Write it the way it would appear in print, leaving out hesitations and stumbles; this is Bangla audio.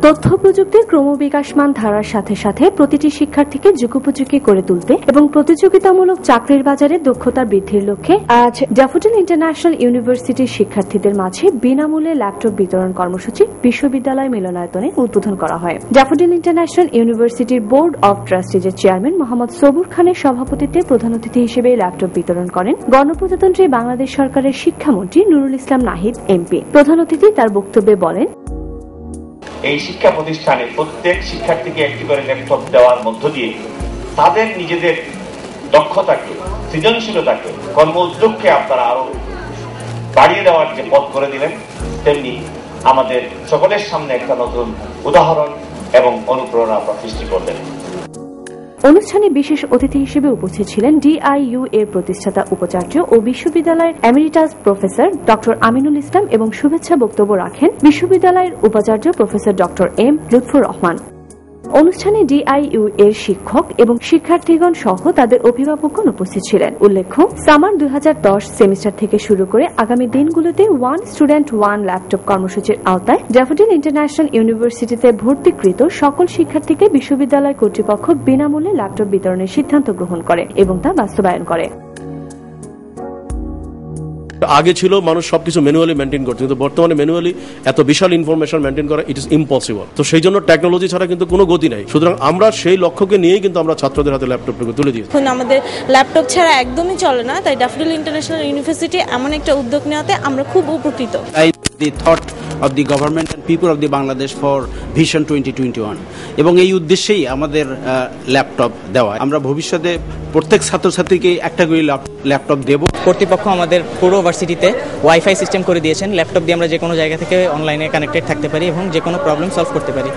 তথ্য প্রযুক্তির ক্রমবিকাশমান ধারার সাথে সাথে প্রতিটি শিক্ষার্থীকে যুগোপযোগী করে তুলতে এবং প্রতিযোগিতামূলক চাকরির বাজারে দক্ষতা বৃদ্ধির লক্ষ্যে আজ ড্যাফোডিল ইন্টারন্যাশনাল ইউনিভার্সিটির শিক্ষার্থীদের মাঝে বিনামূল্যে ল্যাপটপ বিতরণ কর্মসূচি বিশ্ববিদ্যালয় মিলনায়তনে উদ্বোধন করা হয়। ড্যাফোডিল ইন্টারন্যাশনাল ইউনিভার্সিটির বোর্ড অব ট্রাস্টিজের চেয়ারম্যান মোহাম্মদ সবুর খানের সভাপতিত্বে প্রধান অতিথি হিসেবে ল্যাপটপ বিতরণ করেন গণপ্রজাতন্ত্রী বাংলাদেশ সরকারের শিক্ষামন্ত্রী নুরুল ইসলাম নাহিদ এমপি। প্রধান অতিথি তার বক্তব্যে বলেন, এই শিক্ষা প্রতিষ্ঠানে প্রত্যেক শিক্ষার্থীকে একটি করে ল্যাপটপ দেওয়ার মধ্য দিয়ে তাদের নিজেদের দক্ষতাকে, সৃজনশীলতাকে, কর্ম উদ্যোগকে আপনারা আরো বাড়িয়ে দেওয়ার যে পথ করে দিলেন, তেমনি আমাদের সকলের সামনে একটা নতুন উদাহরণ এবং অনুপ্রেরণা সৃষ্টি করলেন। অনুষ্ঠানে বিশেষ অতিথি হিসেবে উপস্থিত ছিলেন ডিআইইউ এর প্রতিষ্ঠাতা উপাচার্য ও বিশ্ববিদ্যালয়ের emeritus professor doctor Aminul Islam এবং শুভেচ্ছা বক্তব্য রাখেন বিশ্ববিদ্যালয়ের উপাচার্য professor doctor M Lutfur Rahman. অনুষ্ঠানে ডিআইইউ এর শিক্ষক এবং শিক্ষার্থীগণ সহ তাদের অভিভাবকগণ উপস্থিত ছিলেন। উল্লেখ্য, সামার 2010 সেমিস্টার থেকে শুরু করে আগামী দিনগুলোতে ওয়ান স্টুডেন্ট ওয়ান ল্যাপটপ কর্মসূচির আওতায় ড্যাফোডিল ইন্টারন্যাশনাল ইউনিভার্সিটিতে ভর্তিকৃত সকল শিক্ষার্থীকে বিশ্ববিদ্যালয় কর্তৃপক্ষ বিনামূল্যে ল্যাপটপ বিতরণের সিদ্ধান্ত গ্রহণ করে এবং তা বাস্তবায়ন করে। আগে ছিল মানুষ সবকিছু ম্যানুয়ালি মেনটেন করতো, কিন্তু বর্তমানে ম্যানুয়ালি এত বিশাল ইনফরমেশন মেনটেন করা ইট ইজ ইম্পসিবল। তো সেই জন্য টেকনোলজি ছাড়া কিন্তু কোনো গতি নাই। সুতরাং আমরা সেই লক্ষ্যকে নিয়েই কিন্তু আমরা ছাত্রদের হাতে ল্যাপটপটুকু তুলে দিয়েছি। এখন আমাদের ল্যাপটপ ছাড়া একদমই চলে না, তাই ড্যাফোডিল ইন্টারন্যাশনাল ইউনিভার্সিটি এমন একটা উদ্যোগ নেওয়াতে আমরা খুব উপকৃত। The thought of the government and people of the Bangladesh for Vision 2021 এবং এই উদ্দেশ্যেই আমাদের ল্যাপটপ দেওয়া। আমরা ভবিষ্যতে প্রত্যেক ছাত্রছাত্রীকে একটা করে ল্যাপটপ দেব। কর্তৃপক্ষ আমাদের পুরো ভার্সিটিতে ওয়াইফাই সিস্টেম করে দিয়েছেন। ল্যাপটপ দিয়ে আমরা যে কোনো জায়গা থেকে অনলাইনে কানেক্টেড থাকতে পারি এবং যে কোনো প্রবলেম সলভ করতে পারি।